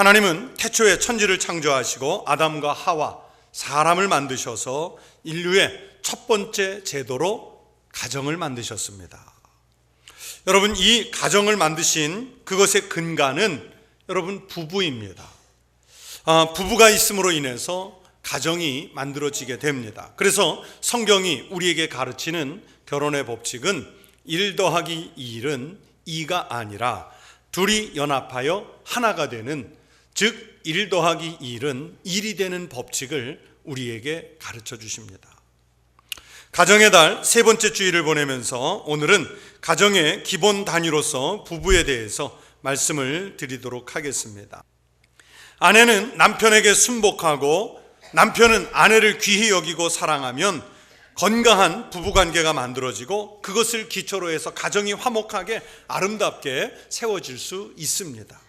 하나님은 태초에 천지를 창조하시고 아담과 하와 사람을 만드셔서 인류의 첫 번째 제도로 가정을 만드셨습니다. 여러분, 이 가정을 만드신 그것의 근간은 여러분 부부입니다. 부부가 있음으로 인해서 가정이 만들어지게 됩니다. 그래서 성경이 우리에게 가르치는 결혼의 법칙은 1 더하기 1은 2가 아니라 둘이 연합하여 하나가 되는, 즉 1 더하기 1은 1이 되는 법칙을 우리에게 가르쳐 주십니다. 가정의 달 세 번째 주일을 보내면서 오늘은 가정의 기본 단위로서 부부에 대해서 말씀을 드리도록 하겠습니다. 아내는 남편에게 순복하고 남편은 아내를 귀히 여기고 사랑하면 건강한 부부관계가 만들어지고 그것을 기초로 해서 가정이 화목하게 아름답게 세워질 수 있습니다.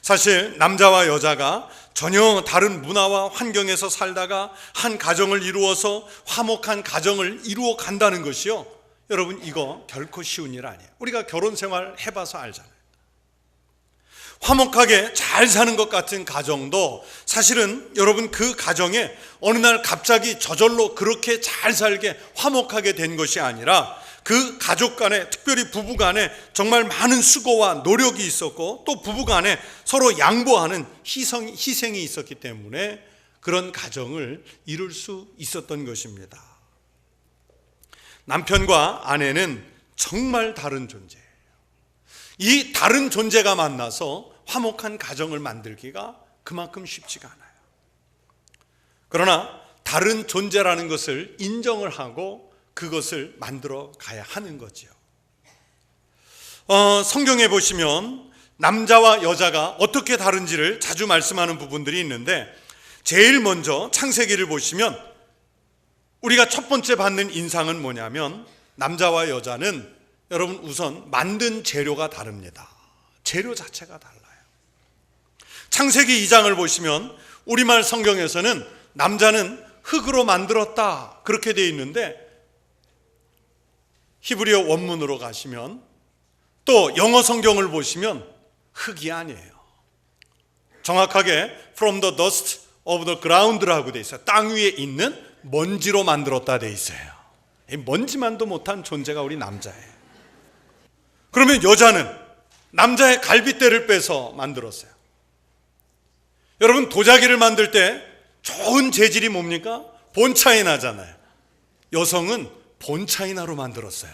사실 남자와 여자가 전혀 다른 문화와 환경에서 살다가 한 가정을 이루어서 화목한 가정을 이루어 간다는 것이요, 여러분, 이거 결코 쉬운 일 아니에요. 우리가 결혼 생활 해봐서 알잖아요. 화목하게 잘 사는 것 같은 가정도 사실은 여러분 그 가정에 어느 날 갑자기 저절로 그렇게 잘 살게 화목하게 된 것이 아니라 그 가족 간에, 특별히 부부 간에 정말 많은 수고와 노력이 있었고 또 부부 간에 서로 양보하는 희생이 있었기 때문에 그런 가정을 이룰 수 있었던 것입니다. 남편과 아내는 정말 다른 존재예요. 이 다른 존재가 만나서 화목한 가정을 만들기가 그만큼 쉽지가 않아요. 그러나 다른 존재라는 것을 인정을 하고 그것을 만들어 가야 하는 거죠. 성경에 보시면 남자와 여자가 어떻게 다른지를 자주 말씀하는 부분들이 있는데, 제일 먼저 창세기를 보시면 우리가 첫 번째 받는 인상은 뭐냐면 남자와 여자는 여러분 우선 만든 재료가 다릅니다. 재료 자체가 달라요. 창세기 2장을 보시면 우리말 성경에서는 남자는 흙으로 만들었다 그렇게 되어 있는데, 히브리어 원문으로 가시면 또 영어 성경을 보시면 흙이 아니에요. 정확하게 from the dust of the ground라고 되어 있어요. 땅 위에 있는 먼지로 만들었다 되어 있어요. 먼지만도 못한 존재가 우리 남자예요. 그러면 여자는 남자의 갈빗대를 빼서 만들었어요. 여러분, 도자기를 만들 때 좋은 재질이 뭡니까? 본차이나잖아요. 여성은 본차이나로 만들었어요.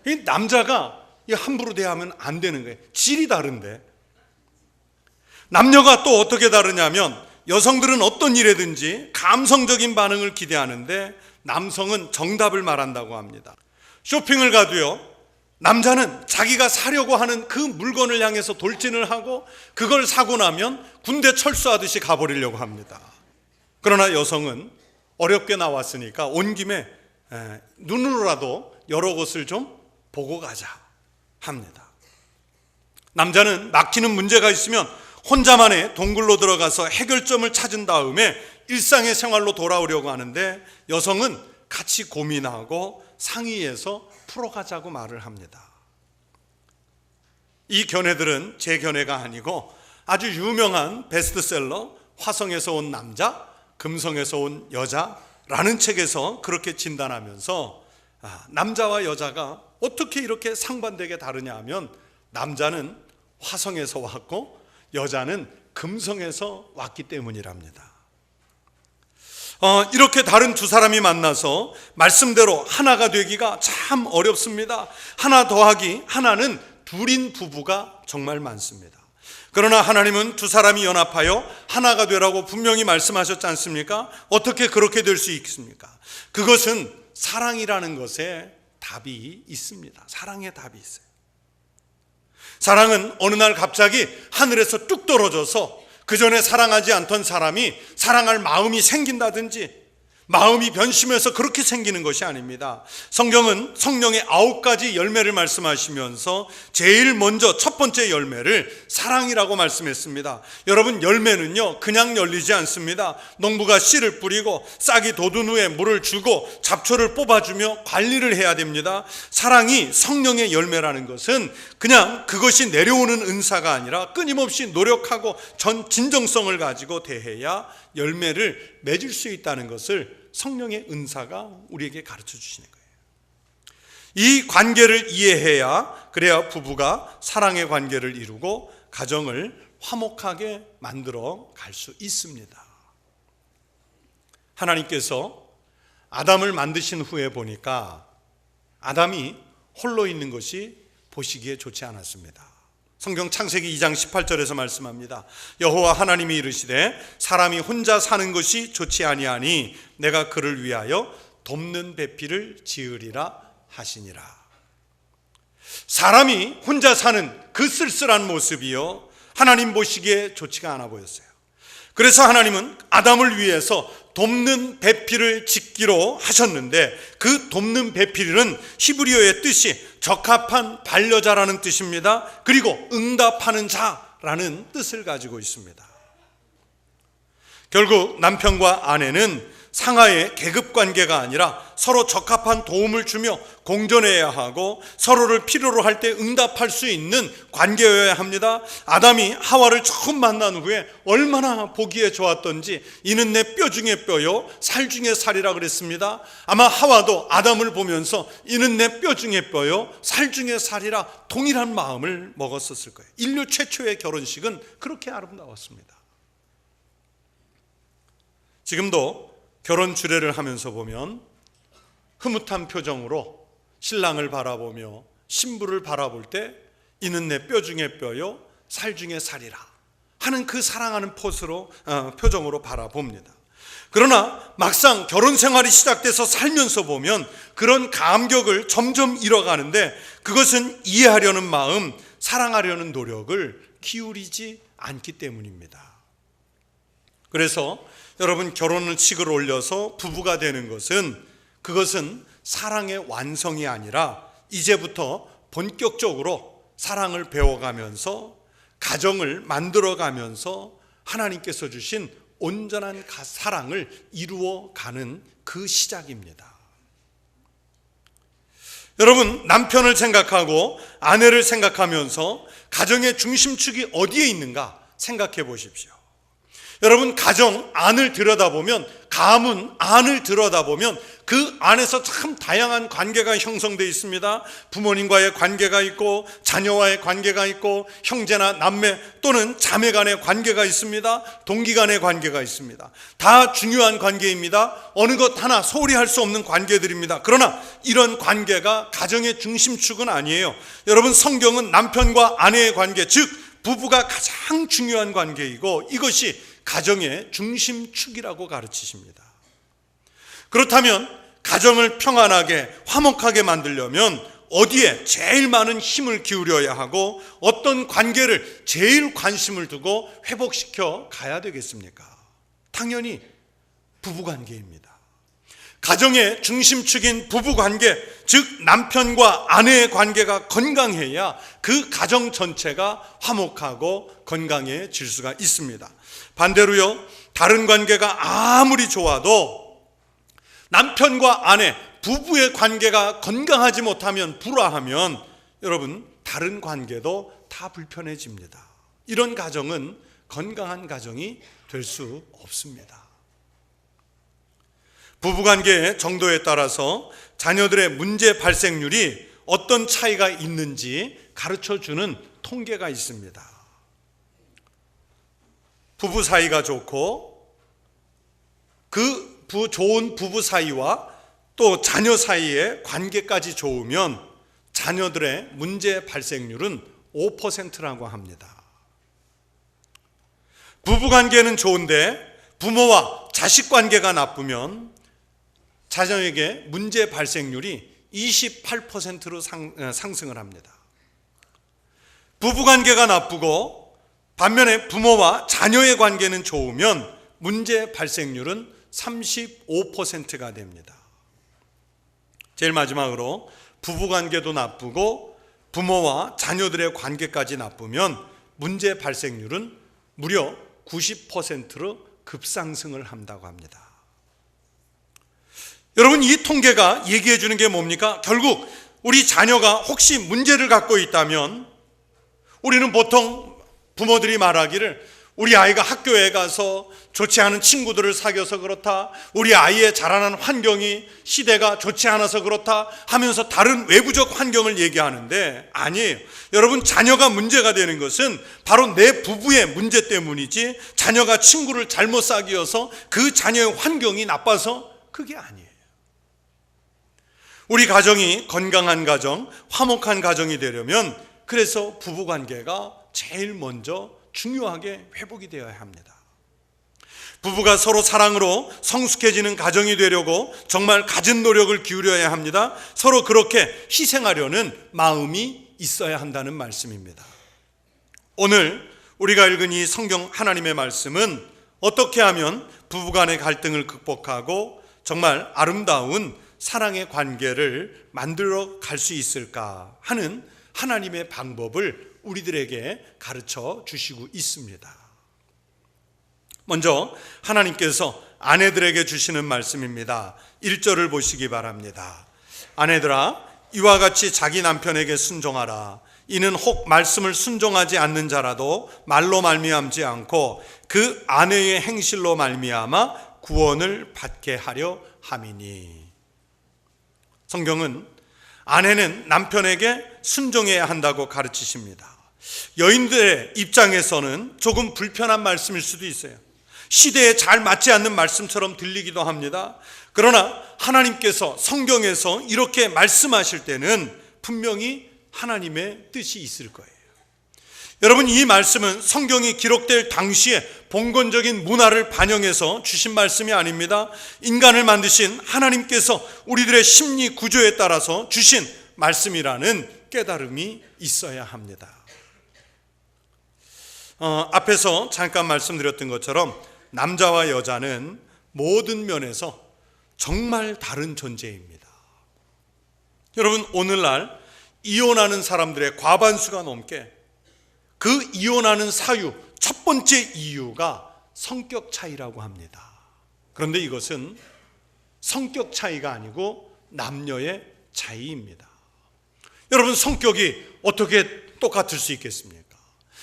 이 남자가 함부로 대하면 안 되는 거예요. 질이 다른데. 남녀가 또 어떻게 다르냐면 여성들은 어떤 일에든지 감성적인 반응을 기대하는데 남성은 정답을 말한다고 합니다. 쇼핑을 가도요, 남자는 자기가 사려고 하는 그 물건을 향해서 돌진을 하고 그걸 사고 나면 군대 철수하듯이 가버리려고 합니다. 그러나 여성은 어렵게 나왔으니까 온 김에 눈으로라도 여러 곳을 좀 보고 가자 합니다. 남자는 막히는 문제가 있으면 혼자만의 동굴로 들어가서 해결점을 찾은 다음에 일상의 생활로 돌아오려고 하는데 여성은 같이 고민하고 상의해서 풀어가자고 말을 합니다. 이 견해들은 제 견해가 아니고 아주 유명한 베스트셀러 화성에서 온 남자, 금성에서 온 여자라는 책에서 그렇게 진단하면서 남자와 여자가 어떻게 이렇게 상반되게 다르냐 하면 남자는 화성에서 왔고 여자는 금성에서 왔기 때문이랍니다. 이렇게 다른 두 사람이 만나서 말씀대로 하나가 되기가 참 어렵습니다. 하나 더하기 하나는 둘인 부부가 정말 많습니다. 그러나 하나님은 두 사람이 연합하여 하나가 되라고 분명히 말씀하셨지 않습니까? 어떻게 그렇게 될 수 있습니까? 그것은 사랑이라는 것에 답이 있습니다. 사랑의 답이 있어요. 사랑은 어느 날 갑자기 하늘에서 뚝 떨어져서 그 전에 사랑하지 않던 사람이 사랑할 마음이 생긴다든지, 마음이 변심해서 그렇게 생기는 것이 아닙니다. 성경은 성령의 9가지 열매를 말씀하시면서 제일 먼저 첫 번째 열매를 사랑이라고 말씀했습니다. 여러분, 열매는요 그냥 열리지 않습니다. 농부가 씨를 뿌리고 싹이 돋은 후에 물을 주고 잡초를 뽑아주며 관리를 해야 됩니다. 사랑이 성령의 열매라는 것은 그냥 그것이 내려오는 은사가 아니라 끊임없이 노력하고 진정성을 가지고 대해야 열매를 맺을 수 있다는 것을 성령의 은사가 우리에게 가르쳐 주시는 거예요. 이 관계를 이해해야, 그래야 부부가 사랑의 관계를 이루고 가정을 화목하게 만들어 갈 수 있습니다. 하나님께서 아담을 만드신 후에 보니까 아담이 홀로 있는 것이 보시기에 좋지 않았습니다. 성경 창세기 2장 18절에서 말씀합니다. 여호와 하나님이 이르시되 사람이 혼자 사는 것이 좋지 아니하니 내가 그를 위하여 돕는 배필을 지으리라 하시니라. 사람이 혼자 사는 그 쓸쓸한 모습이요 하나님 보시기에 좋지가 않아 보였어요. 그래서 하나님은 아담을 위해서 돕는 배필을 짓기로 하셨는데, 그 돕는 배필은 히브리어의 뜻이 적합한 반려자라는 뜻입니다. 그리고 응답하는 자라는 뜻을 가지고 있습니다. 결국 남편과 아내는 상하의 계급관계가 아니라 서로 적합한 도움을 주며 공존해야 하고 서로를 필요로 할 때 응답할 수 있는 관계여야 합니다. 아담이 하와를 처음 만난 후에 얼마나 보기에 좋았던지 이는 내 뼈 중에 뼈요 살 중에 살이라 그랬습니다. 아마 하와도 아담을 보면서 이는 내 뼈 중에 뼈요 살 중에 살이라 동일한 마음을 먹었었을 거예요. 인류 최초의 결혼식은 그렇게 아름다웠습니다. 지금도 결혼 주례를 하면서 보면 흐뭇한 표정으로 신랑을 바라보며 신부를 바라볼 때 이는 내 뼈 중에 뼈요 살 중에 살이라 하는 그 사랑하는 표정으로 바라봅니다. 그러나 막상 결혼 생활이 시작돼서 살면서 보면 그런 감격을 점점 잃어가는데, 그것은 이해하려는 마음, 사랑하려는 노력을 기울이지 않기 때문입니다. 그래서 여러분, 결혼식을 올려서 부부가 되는 것은, 그것은 사랑의 완성이 아니라 이제부터 본격적으로 사랑을 배워가면서 가정을 만들어가면서 하나님께서 주신 온전한 사랑을 이루어가는 그 시작입니다. 여러분, 남편을 생각하고 아내를 생각하면서 가정의 중심축이 어디에 있는가 생각해 보십시오. 여러분, 가정 안을 들여다보면, 가문 안을 들여다보면 그 안에서 참 다양한 관계가 형성되어 있습니다. 부모님과의 관계가 있고, 자녀와의 관계가 있고, 형제나 남매 또는 자매 간의 관계가 있습니다. 동기 간의 관계가 있습니다. 다 중요한 관계입니다. 어느 것 하나 소홀히 할 수 없는 관계들입니다. 그러나 이런 관계가 가정의 중심축은 아니에요. 여러분, 성경은 남편과 아내의 관계, 즉 부부가 가장 중요한 관계이고 이것이 가정의 중심축이라고 가르치십니다. 그렇다면 가정을 평안하게 화목하게 만들려면 어디에 제일 많은 힘을 기울여야 하고 어떤 관계를 제일 관심을 두고 회복시켜 가야 되겠습니까? 당연히 부부관계입니다. 가정의 중심축인 부부관계, 즉 남편과 아내의 관계가 건강해야 그 가정 전체가 화목하고 건강해질 수가 있습니다. 반대로요, 다른 관계가 아무리 좋아도 남편과 아내, 부부의 관계가 건강하지 못하면, 불화하면 여러분, 다른 관계도 다 불편해집니다. 이런 가정은 건강한 가정이 될 수 없습니다. 부부관계의 정도에 따라서 자녀들의 문제 발생률이 어떤 차이가 있는지 가르쳐주는 통계가 있습니다. 부부 사이가 좋고 그 좋은 부부 사이와 또 자녀 사이의 관계까지 좋으면 자녀들의 문제 발생률은 5%라고 합니다. 부부관계는 좋은데 부모와 자식 관계가 나쁘면 자녀에게 문제 발생률이 28%로 상승을 합니다. 부부관계가 나쁘고 반면에 부모와 자녀의 관계는 좋으면 문제 발생률은 35%가 됩니다. 제일 마지막으로 부부관계도 나쁘고 부모와 자녀들의 관계까지 나쁘면 문제 발생률은 무려 90%로 급상승을 한다고 합니다. 여러분, 이 통계가 얘기해 주는 게 뭡니까? 결국 우리 자녀가 혹시 문제를 갖고 있다면 우리는 보통 부모들이 말하기를 우리 아이가 학교에 가서 좋지 않은 친구들을 사귀어서 그렇다, 우리 아이의 자라는 환경이 시대가 좋지 않아서 그렇다 하면서 다른 외부적 환경을 얘기하는데, 아니에요. 여러분, 자녀가 문제가 되는 것은 바로 내 부부의 문제 때문이지 자녀가 친구를 잘못 사귀어서 그 자녀의 환경이 나빠서 그게 아니에요. 우리 가정이 건강한 가정, 화목한 가정이 되려면 그래서 부부관계가 제일 먼저 중요하게 회복이 되어야 합니다. 부부가 서로 사랑으로 성숙해지는 가정이 되려고 정말 갖은 노력을 기울여야 합니다. 서로 그렇게 희생하려는 마음이 있어야 한다는 말씀입니다. 오늘 우리가 읽은 이 성경 하나님의 말씀은 어떻게 하면 부부간의 갈등을 극복하고 정말 아름다운 사랑의 관계를 만들어 갈 수 있을까 하는 하나님의 방법을 우리들에게 가르쳐 주시고 있습니다. 먼저 하나님께서 아내들에게 주시는 말씀입니다. 1절을 보시기 바랍니다. 아내들아, 이와 같이 자기 남편에게 순종하라. 이는 혹 말씀을 순종하지 않는 자라도 말로 말미암지 않고 그 아내의 행실로 말미암아 구원을 받게 하려 함이니. 성경은 아내는 남편에게 순종해야 한다고 가르치십니다. 여인들의 입장에서는 조금 불편한 말씀일 수도 있어요. 시대에 잘 맞지 않는 말씀처럼 들리기도 합니다. 그러나 하나님께서 성경에서 이렇게 말씀하실 때는 분명히 하나님의 뜻이 있을 거예요. 여러분, 이 말씀은 성경이 기록될 당시에 봉건적인 문화를 반영해서 주신 말씀이 아닙니다. 인간을 만드신 하나님께서 우리들의 심리 구조에 따라서 주신 말씀이라는 깨달음이 있어야 합니다. 앞에서 잠깐 말씀드렸던 것처럼 남자와 여자는 모든 면에서 정말 다른 존재입니다. 여러분, 오늘날 이혼하는 사람들의 과반수가 넘게 그 이혼하는 사유, 첫 번째 이유가 성격 차이라고 합니다. 그런데 이것은 성격 차이가 아니고 남녀의 차이입니다. 여러분, 성격이 어떻게 똑같을 수 있겠습니까?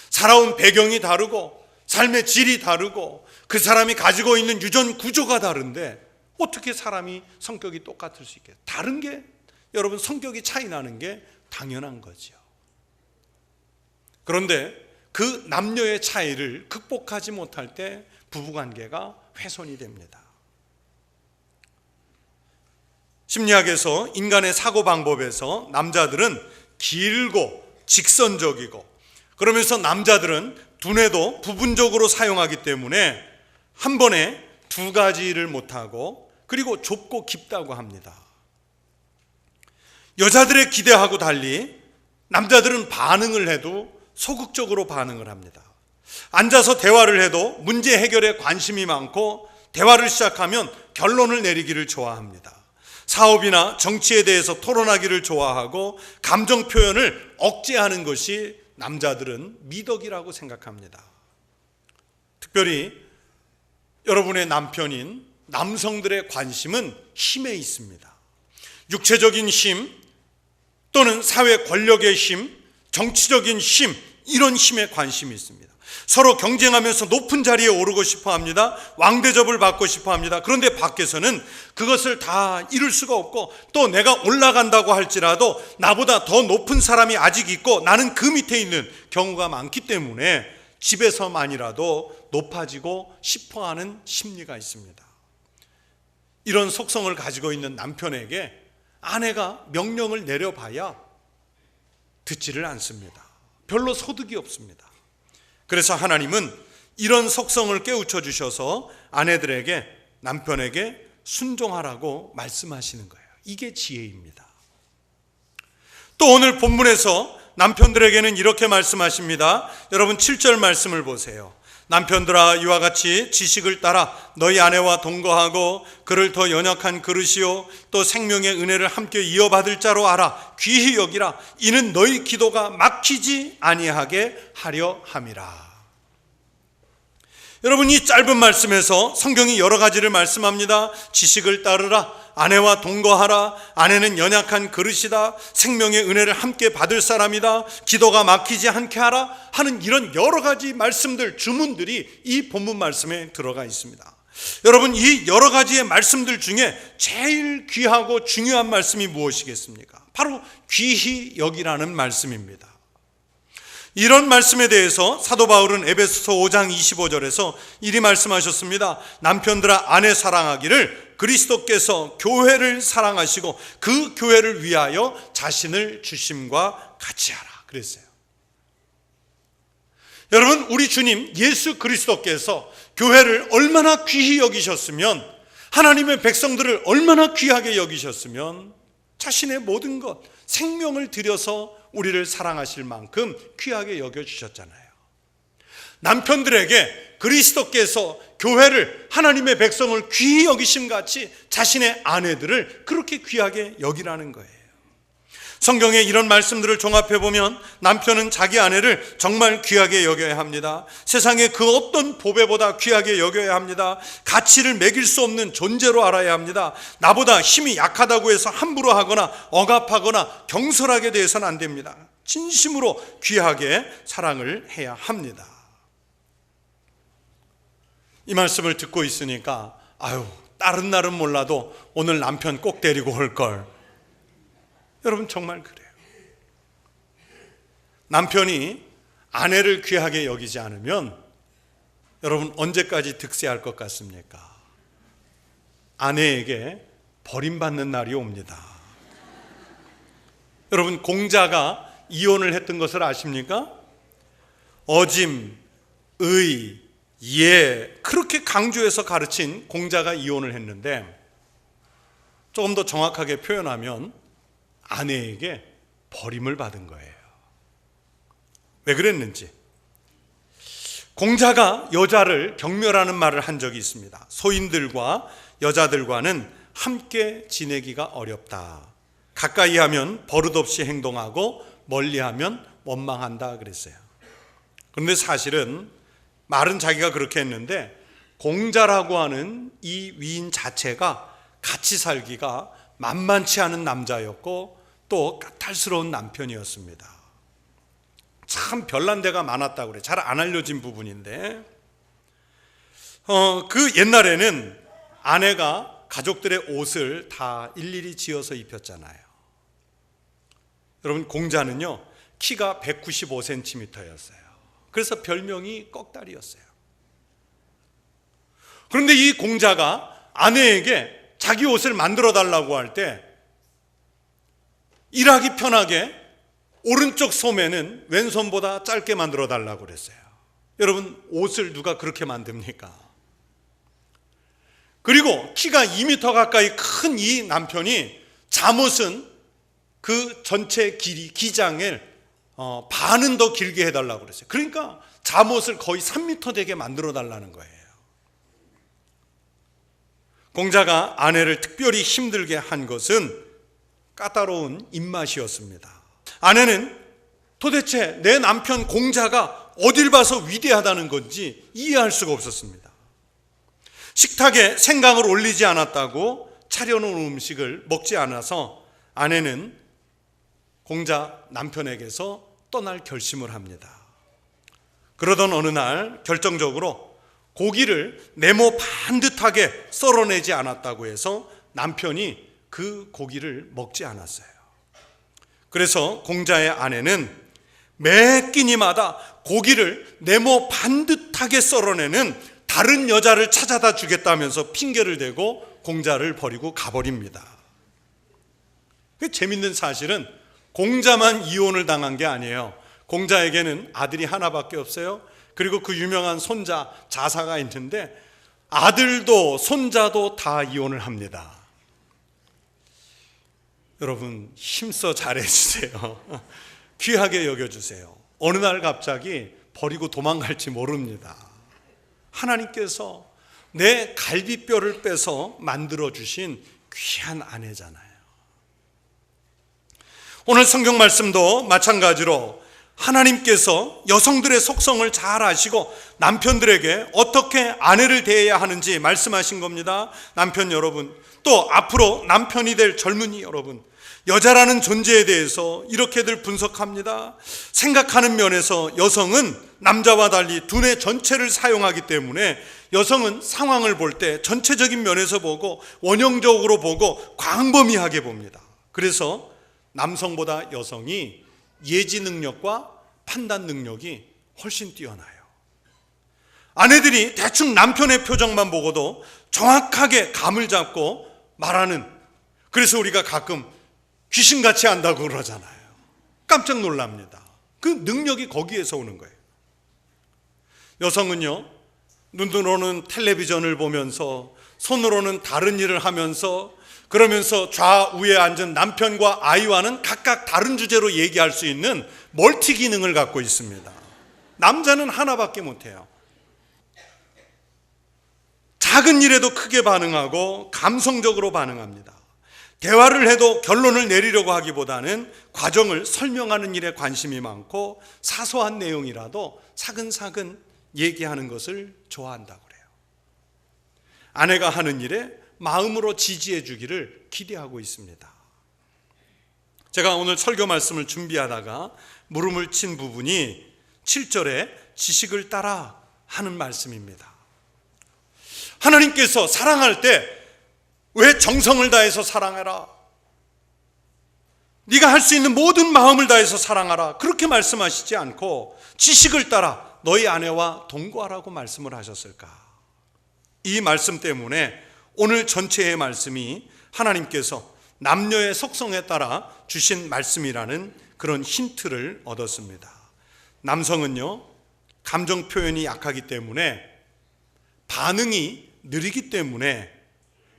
살아온 배경이 다르고 삶의 질이 다르고 그 사람이 가지고 있는 유전 구조가 다른데 어떻게 사람이 성격이 똑같을 수 있겠어요? 다른 게, 여러분, 성격이 차이 나는 게 당연한 거죠. 그런데 그 남녀의 차이를 극복하지 못할 때 부부관계가 훼손이 됩니다. 심리학에서 인간의 사고방법에서 남자들은 길고 직선적이고, 그러면서 남자들은 두뇌도 부분적으로 사용하기 때문에 한 번에 두 가지를 못하고, 그리고 좁고 깊다고 합니다. 여자들의 기대하고 달리 남자들은 반응을 해도 소극적으로 반응을 합니다. 앉아서 대화를 해도 문제 해결에 관심이 많고 대화를 시작하면 결론을 내리기를 좋아합니다. 사업이나 정치에 대해서 토론하기를 좋아하고 감정 표현을 억제하는 것이 남자들은 미덕이라고 생각합니다. 특별히 여러분의 남편인 남성들의 관심은 힘에 있습니다. 육체적인 힘 또는 사회 권력의 힘, 정치적인 힘, 이런 힘에 관심이 있습니다. 서로 경쟁하면서 높은 자리에 오르고 싶어 합니다. 왕대접을 받고 싶어 합니다. 그런데 밖에서는 그것을 다 이룰 수가 없고, 또 내가 올라간다고 할지라도 나보다 더 높은 사람이 아직 있고 나는 그 밑에 있는 경우가 많기 때문에 집에서만이라도 높아지고 싶어 하는 심리가 있습니다. 이런 속성을 가지고 있는 남편에게 아내가 명령을 내려봐야 듣지를 않습니다. 별로 소득이 없습니다. 그래서 하나님은 이런 속성을 깨우쳐 주셔서 아내들에게, 남편에게 순종하라고 말씀하시는 거예요. 이게 지혜입니다. 또 오늘 본문에서 남편들에게는 이렇게 말씀하십니다. 여러분, 7절 말씀을 보세요. 남편들아, 이와 같이 지식을 따라 너희 아내와 동거하고 그를 더 연약한 그릇이요 또 생명의 은혜를 함께 이어받을 자로 알아. 귀히 여기라. 이는 너희 기도가 막히지 아니하게 하려 함이라. 여러분, 이 짧은 말씀에서 성경이 여러 가지를 말씀합니다. 지식을 따르라, 아내와 동거하라, 아내는 연약한 그릇이다, 생명의 은혜를 함께 받을 사람이다, 기도가 막히지 않게 하라 하는 이런 여러 가지 말씀들, 주문들이 이 본문 말씀에 들어가 있습니다. 여러분, 이 여러 가지의 말씀들 중에 제일 귀하고 중요한 말씀이 무엇이겠습니까? 바로 귀히 여기라는 말씀입니다. 이런 말씀에 대해서 사도 바울은 에베소서 5장 25절에서 이리 말씀하셨습니다. 남편들아, 아내 사랑하기를 그리스도께서 교회를 사랑하시고 그 교회를 위하여 자신을 주심과 같이 하라 그랬어요. 여러분, 우리 주님 예수 그리스도께서 교회를 얼마나 귀히 여기셨으면, 하나님의 백성들을 얼마나 귀하게 여기셨으면 자신의 모든 것, 생명을 들여서 우리를 사랑하실 만큼 귀하게 여겨주셨잖아요. 남편들에게 그리스도께서 교회를, 하나님의 백성을 귀히 여기심같이 자신의 아내들을 그렇게 귀하게 여기라는 거예요. 성경에 이런 말씀들을 종합해보면 남편은 자기 아내를 정말 귀하게 여겨야 합니다. 세상의 그 어떤 보배보다 귀하게 여겨야 합니다. 가치를 매길 수 없는 존재로 알아야 합니다. 나보다 힘이 약하다고 해서 함부로 하거나 억압하거나 경솔하게 대해서는 안 됩니다. 진심으로 귀하게 사랑을 해야 합니다. 이 말씀을 듣고 있으니까 다른 날은 몰라도 오늘 남편 꼭 데리고 올 걸. 여러분, 정말 그래요. 남편이 아내를 귀하게 여기지 않으면 여러분 언제까지 득세할 것 같습니까? 아내에게 버림받는 날이 옵니다. 여러분, 공자가 이혼을 했던 것을 아십니까? 어짐, 의, 예, 그렇게 강조해서 가르친 공자가 이혼을 했는데, 조금 더 정확하게 표현하면 아내에게 버림을 받은 거예요. 왜 그랬는지. 공자가 여자를 경멸하는 말을 한 적이 있습니다. 소인들과 여자들과는 함께 지내기가 어렵다. 가까이 하면 버릇없이 행동하고 멀리하면 원망한다 그랬어요. 그런데 사실은 말은 자기가 그렇게 했는데 공자라고 하는 이 위인 자체가 같이 살기가 만만치 않은 남자였고 또 까탈스러운 남편이었습니다. 참 별난 데가 많았다고 그래. 잘 안 알려진 부분인데 그 옛날에는 아내가 가족들의 옷을 다 일일이 지어서 입혔잖아요. 여러분, 공자는요 키가 195cm였어요. 그래서 별명이 꺽다리였어요. 그런데 이 공자가 아내에게 자기 옷을 만들어 달라고 할 때 일하기 편하게 오른쪽 소매는 왼손보다 짧게 만들어 달라고 그랬어요. 여러분, 옷을 누가 그렇게 만듭니까? 그리고 키가 2m 가까이 큰 이 남편이 잠옷은 그 전체 길이, 기장을 반은 더 길게 해달라고 그랬어요. 그러니까 잠옷을 거의 3m 되게 만들어 달라는 거예요. 공자가 아내를 특별히 힘들게 한 것은 까다로운 입맛이었습니다. 아내는 도대체 내 남편 공자가 어딜 봐서 위대하다는 건지 이해할 수가 없었습니다. 식탁에 생강을 올리지 않았다고 차려놓은 음식을 먹지 않아서 아내는 공자 남편에게서 떠날 결심을 합니다. 그러던 어느 날 결정적으로 고기를 네모 반듯하게 썰어내지 않았다고 해서 남편이 그 고기를 먹지 않았어요. 그래서 공자의 아내는 매 끼니마다 고기를 네모 반듯하게 썰어내는 다른 여자를 찾아다 주겠다면서 핑계를 대고 공자를 버리고 가버립니다. 재밌는 사실은 공자만 이혼을 당한 게 아니에요. 공자에게는 아들이 하나밖에 없어요. 그리고 그 유명한 손자 자사가 있는데 아들도 손자도 다 이혼을 합니다. 여러분, 힘써 잘해주세요. 귀하게 여겨주세요. 어느 날 갑자기 버리고 도망갈지 모릅니다. 하나님께서 내 갈비뼈를 빼서 만들어주신 귀한 아내잖아요. 오늘 성경 말씀도 마찬가지로 하나님께서 여성들의 속성을 잘 아시고 남편들에게 어떻게 아내를 대해야 하는지 말씀하신 겁니다. 남편 여러분, 또 앞으로 남편이 될 젊은이 여러분, 여자라는 존재에 대해서 이렇게들 분석합니다. 생각하는 면에서 여성은 남자와 달리 두뇌 전체를 사용하기 때문에 여성은 상황을 볼 때 전체적인 면에서 보고 원형적으로 보고 광범위하게 봅니다. 그래서 남성보다 여성이 예지 능력과 판단 능력이 훨씬 뛰어나요. 아내들이 대충 남편의 표정만 보고도 정확하게 감을 잡고 말하는, 그래서 우리가 가끔 귀신같이 한다고 그러잖아요. 깜짝 놀랍니다. 그 능력이 거기에서 오는 거예요. 여성은요, 눈으로는 텔레비전을 보면서 손으로는 다른 일을 하면서 그러면서 좌우에 앉은 남편과 아이와는 각각 다른 주제로 얘기할 수 있는 멀티 기능을 갖고 있습니다. 남자는 하나밖에 못해요. 작은 일에도 크게 반응하고 감성적으로 반응합니다. 대화를 해도 결론을 내리려고 하기보다는 과정을 설명하는 일에 관심이 많고 사소한 내용이라도 사근사근 얘기하는 것을 좋아한다고 그래요. 아내가 하는 일에 마음으로 지지해 주기를 기대하고 있습니다. 제가 오늘 설교 말씀을 준비하다가 물음을 친 부분이 7절에 지식을 따라 하는 말씀입니다. 하나님께서 사랑할 때 왜 정성을 다해서 사랑해라, 네가 할 수 있는 모든 마음을 다해서 사랑하라, 그렇게 말씀하시지 않고 지식을 따라 너희 아내와 동거하라고 말씀을 하셨을까? 이 말씀 때문에 오늘 전체의 말씀이 하나님께서 남녀의 속성에 따라 주신 말씀이라는 그런 힌트를 얻었습니다. 남성은요, 감정 표현이 약하기 때문에, 반응이 느리기 때문에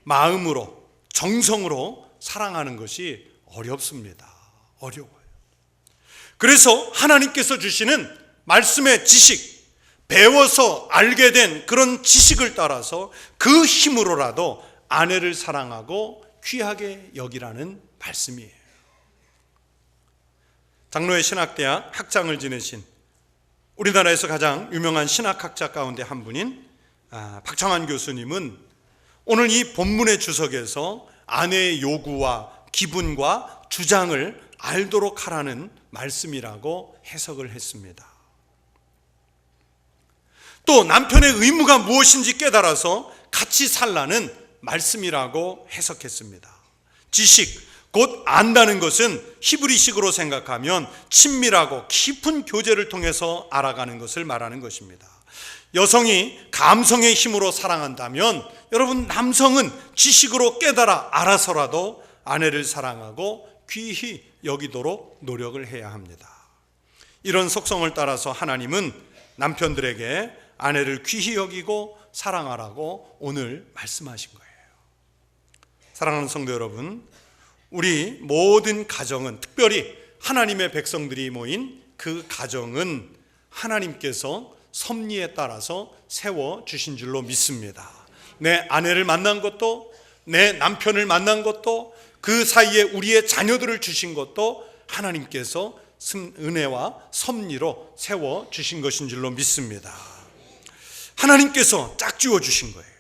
마음으로, 정성으로 사랑하는 것이 어렵습니다. 어려워요. 그래서 하나님께서 주시는 말씀의 지식, 배워서 알게 된 그런 지식을 따라서 그 힘으로라도 아내를 사랑하고 귀하게 여기라는 말씀이에요. 장로의 신학대학 학장을 지내신 우리나라에서 가장 유명한 신학학자 가운데 한 분인 박창환 교수님은 오늘 이 본문의 주석에서 아내의 요구와 기분과 주장을 알도록 하라는 말씀이라고 해석을 했습니다. 또 남편의 의무가 무엇인지 깨달아서 같이 살라는 말씀이라고 해석했습니다. 지식, 곧 안다는 것은 히브리식으로 생각하면 친밀하고 깊은 교제를 통해서 알아가는 것을 말하는 것입니다. 여성이 감성의 힘으로 사랑한다면 여러분, 남성은 지식으로 깨달아 알아서라도 아내를 사랑하고 귀히 여기도록 노력을 해야 합니다. 이런 속성을 따라서 하나님은 남편들에게 아내를 귀히 여기고 사랑하라고 오늘 말씀하신 거예요. 사랑하는 성도 여러분, 우리 모든 가정은, 특별히 하나님의 백성들이 모인 그 가정은 하나님께서 섭리에 따라서 세워주신 줄로 믿습니다. 내 아내를 만난 것도, 내 남편을 만난 것도, 그 사이에 우리의 자녀들을 주신 것도 하나님께서 은혜와 섭리로 세워주신 것인 줄로 믿습니다. 하나님께서 짝지어 주신 거예요.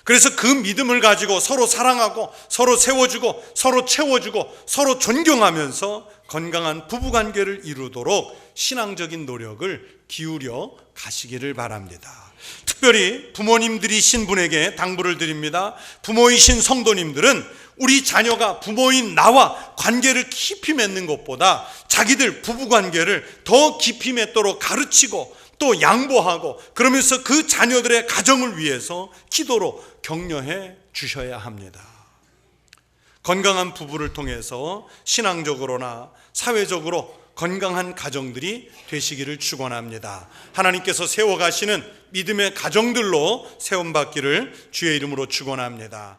그래서 그 믿음을 가지고 서로 사랑하고 서로 세워주고 서로 채워주고 서로 존경하면서 건강한 부부관계를 이루도록 신앙적인 노력을 기울여 가시기를 바랍니다. 특별히 부모님들이신 분에게 당부를 드립니다. 부모이신 성도님들은 우리 자녀가 부모인 나와 관계를 깊이 맺는 것보다 자기들 부부관계를 더 깊이 맺도록 가르치고 또 양보하고, 그러면서 그 자녀들의 가정을 위해서 기도로 격려해 주셔야 합니다. 건강한 부부를 통해서 신앙적으로나 사회적으로 건강한 가정들이 되시기를 축원합니다. 하나님께서 세워가시는 믿음의 가정들로 세움받기를 주의 이름으로 축원합니다.